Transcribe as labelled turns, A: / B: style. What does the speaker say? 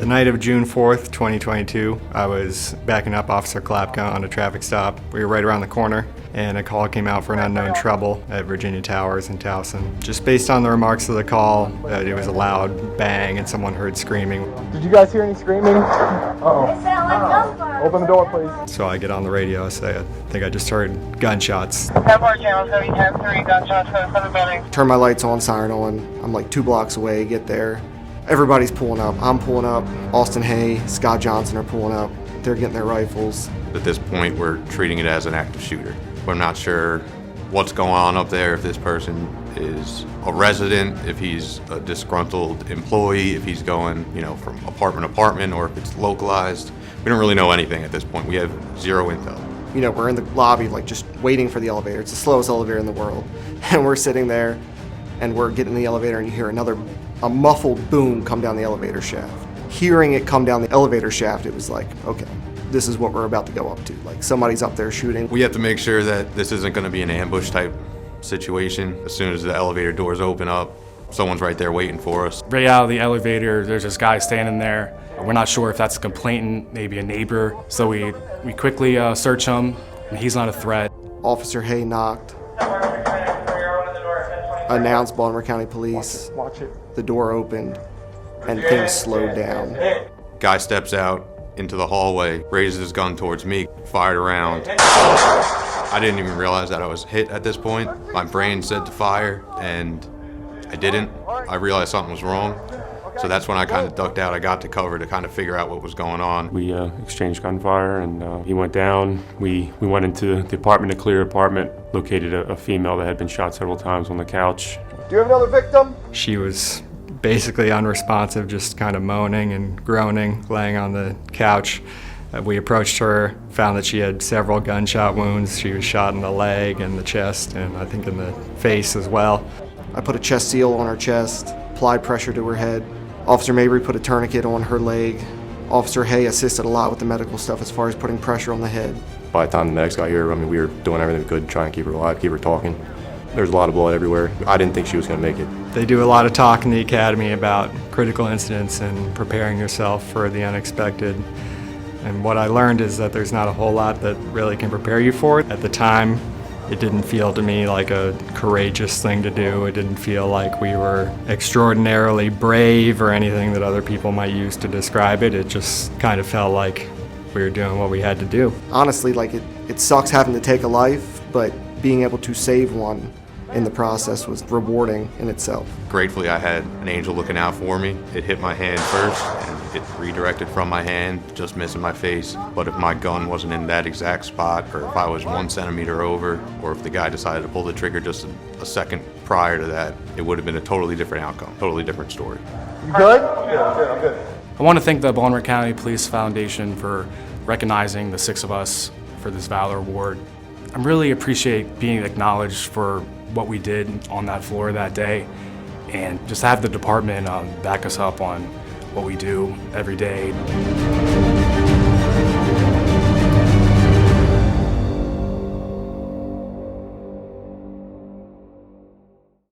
A: night of June 4th, 2022, I was backing up Officer Klapka on a traffic stop. We were right around the corner, and a call came out for an unknown trouble at Virginia Towers in Towson. Just based on the remarks of the call, it was a loud bang and someone heard screaming.
B: Did you guys hear any screaming? Open the door, please.
A: So I get on the radio, I say, I think I just heard gunshots.
C: 10-4 channel 70-10-3, gunshots for the front of the building.
B: Turn my lights on, siren on. I'm like 2 blocks away, get there. Everybody's pulling up. I'm pulling up. Austin Hay, Scott Johnson are pulling up. They're getting their rifles.
D: At this point, we're treating it as an active shooter. We're not sure what's going on up there, if this person is a resident, if he's a disgruntled employee, if he's going, from apartment to apartment, or if it's localized. We don't really know anything at this point. We have zero intel.
B: We're in the lobby, just waiting for the elevator. It's the slowest elevator in the world. And we're sitting there, and we're getting in the elevator, and you hear a muffled boom come down the elevator shaft. Hearing it come down the elevator shaft, it was like, okay, this is what we're about to go up to. Somebody's up there shooting.
D: We have to make sure that this isn't going to be an ambush type situation. As soon as the elevator doors open up, someone's right there waiting for us.
E: Right out of the elevator, there's this guy standing there. We're not sure if that's a complainant, maybe a neighbor. So we quickly search him, and he's not a threat.
B: Officer Hay knocked. Announced Baltimore County Police. Watch it. The door opened, and things slowed down.
D: Guy steps out into the hallway, raises his gun towards me, fired around. I didn't even realize that I was hit at this point. My brain said to fire, and I didn't. I realized something was wrong. So that's when I kind of ducked out. I got to cover to kind of figure out what was going on.
F: We exchanged gunfire, and he went down. We went into the apartment, a clear apartment, located a female that had been shot several times on the couch.
B: Do you have another victim?
A: She was basically unresponsive, just kind of moaning and groaning, laying on the couch. We approached her, found that she had several gunshot wounds. She was shot in the leg and the chest, and I think in the face as well.
B: I put a chest seal on her chest, applied pressure to her head. Officer Mabry put a tourniquet on her leg. Officer Hay assisted a lot with the medical stuff as far as putting pressure on the head.
G: By the time the medics got here, we were doing everything we could to try and keep her alive, keep her talking. There's a lot of blood everywhere. I didn't think she was going to make it.
A: They do a lot of talk in the academy about critical incidents and preparing yourself for the unexpected. And what I learned is that there's not a whole lot that really can prepare you for it. At the time, it didn't feel to me like a courageous thing to do. It didn't feel like we were extraordinarily brave or anything that other people might use to describe it. It just kind of felt like we were doing what we had to do.
B: Honestly, it sucks having to take a life, but being able to save one in the process was rewarding in itself.
D: Gratefully, I had an angel looking out for me. It hit my hand first, and it redirected from my hand, just missing my face. But if my gun wasn't in that exact spot, or if I was 1 centimeter over, or if the guy decided to pull the trigger just a second prior to that, it would have been a totally different outcome, totally different story.
B: You good? Yeah, I'm good.
E: I want to thank the Baltimore County Police Foundation for recognizing the 6 of us for this Valor Award. I really appreciate being acknowledged for what we did on that floor that day, and just have the department back us up on what we do every day.